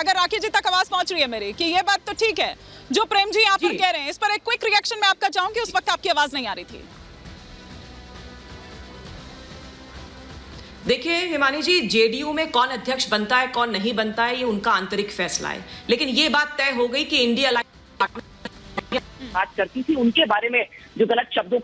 अगर राखी जी तक आवाज पहुंच रही है मेरी कि ये बात तो ठीक है जो प्रेम जी यहाँ पर कह रहे हैं, इस पर एक क्विक रिएक्शन मैं आपका चाहूंगी। उस वक्त आपकी आवाज नहीं आ रही थी। देखिए हिमानी जी, जेडीयू में कौन अध्यक्ष बनता है कौन नहीं बनता है ये उनका आंतरिक फैसला है, लेकिन ये बात तय हो गई कि इंडिया बात करती थी, उनके बारे में जो गलत शब्दों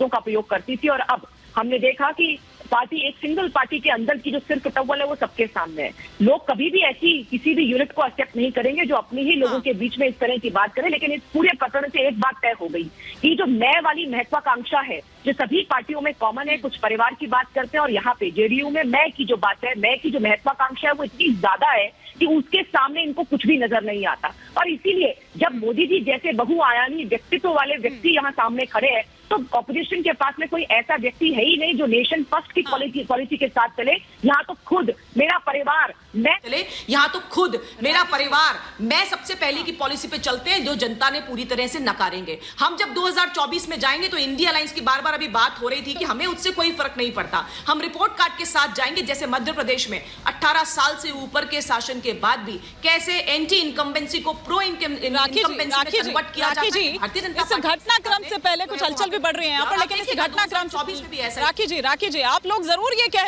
का प्रयोग करती थी। और अब हमने देखा कि पार्टी, एक सिंगल पार्टी के अंदर की जो सिर्फ टवल है वो सबके सामने है। लोग कभी भी ऐसी किसी भी यूनिट को एक्सेप्ट नहीं करेंगे जो अपने ही लोगों के बीच में इस तरह की बात करे। लेकिन इस पूरे प्रकरण से एक बात तय हो गई कि जो मैं वाली महत्वाकांक्षा है जो सभी पार्टियों में कॉमन है, कुछ परिवार की बात करते हैं और यहाँ पे जेडीयू में मैं की जो बात है, मैं की जो महत्वाकांक्षा है वो इतनी ज्यादा है कि उसके सामने इनको कुछ भी नजर नहीं आता। और इसीलिए जब मोदी जी जैसे बहुआयामी व्यक्तित्व वाले व्यक्ति यहाँ सामने खड़े हैं तो ऑपोजिशन के पास में कोई ऐसा व्यक्ति है ही नहीं जो नेशन फर्स्ट की पॉलिसी के साथ चले। यहाँ तो खुद मेरा परिवार मैं चले, यहाँ तो खुद मेरा परिवार मैं सबसे पहले की पॉलिसी पे चलते हैं जो जनता ने पूरी तरह से नकारेंगे। हम जब 2024 में जाएंगे तो इंडिया अलायंस की बार बार अभी बात हो रही थी कि हमें उससे कोई फर्क नहीं पड़ता, हम रिपोर्ट कार्ड के साथ जाएंगे। जैसे मध्य प्रदेश में 18 साल से ऊपर के शासन के बाद भी कैसे एंटी इनकम्बेंसी को प्रो इनकम्बेंसी में कन्वर्ट किया जाता है। भारतीय जनता पार्टी घटनाक्रम से पहले कुछ हलचल भी बढ़ रही है यहाँ पर, लेकिन इस घटनाक्रम 24 में भी ऐसा। राखी जी आप लोग जरूर ये कह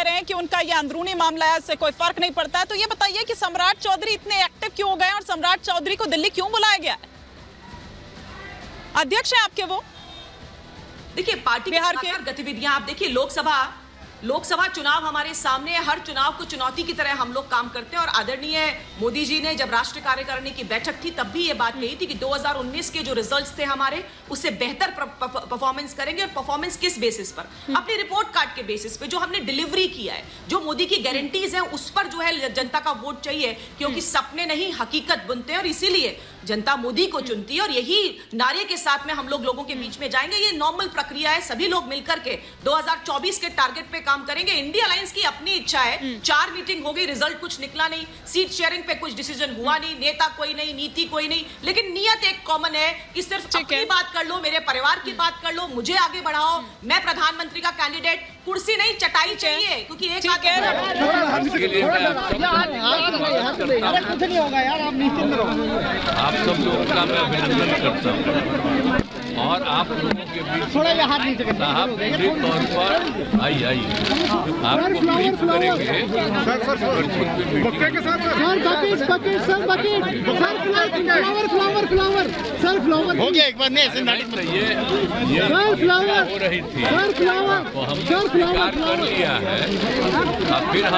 रहे हैं कि उनका ये अंदरूनी मामला है, इससे कोई फर्क नहीं पड़ता है। तो ये बताइए कि सम्राट चौधरी इतने एक्टिव क्यों हो गए और सम्राट चौधरी को दिल्ली क्यों बुलाया गया है? अध्यक्ष है आपके वो। देखिए पार्टी बिहार के गतिविधियां आप देखिए, लोकसभा चुनाव हमारे सामने है। हर चुनाव को चुनौती की तरह हम लोग काम करते हैं और आदरणीय मोदी जी ने जब राष्ट्रीय कार्यकारिणी की बैठक थी तब भी ये बात कही थी कि 2019 के जो रिजल्ट्स थे हमारे उससे बेहतर परफॉर्मेंस करेंगे। और परफॉर्मेंस किस बेसिस पर? अपनी रिपोर्ट कार्ड के बेसिस पे जो हमने डिलीवरी किया है, जो मोदी की गारंटीज है उस पर जो है जनता का वोट चाहिए, क्योंकि सपने नहीं हकीकत बनते हैं और इसीलिए जनता मोदी को चुनती है। और यही नारे के साथ में हम लोगों के बीच में जाएंगे। ये नॉर्मल प्रक्रिया है, सभी लोग मिलकर के 2024 के टारगेट पे काम करेंगे। इंडिया अलायंस की अपनी इच्छा है, 4 मीटिंग हो गई, रिजल्ट कुछ निकला नहीं, सीट शेयरिंग पे कुछ डिसीजन हुआ नहीं, नेता कोई नहीं, नीति कोई नहीं, लेकिन नियत एक कॉमन है कि सिर्फ अपनी बात कर लो, मेरे परिवार की बात कर लो, मुझे आगे बढ़ाओ, मैं प्रधानमंत्री का कैंडिडेट, कुर्सी नहीं चटाई चाहिए। क्योंकि एक कुछ नहीं होगा यार, आप निश्चिंत रहो। आप सब लोगों का मैं अभिनंदन करता हूँ और आप लोगों के बीच थोड़ा ये हाथ नीचे साहब निश्चित तौर पर आइए आपको ब्रीफ करेंगे। फ्लावर हो गया एक बार नहीं ये हो रही थी तो हमने स्वीकार कर लिया है। फिर हम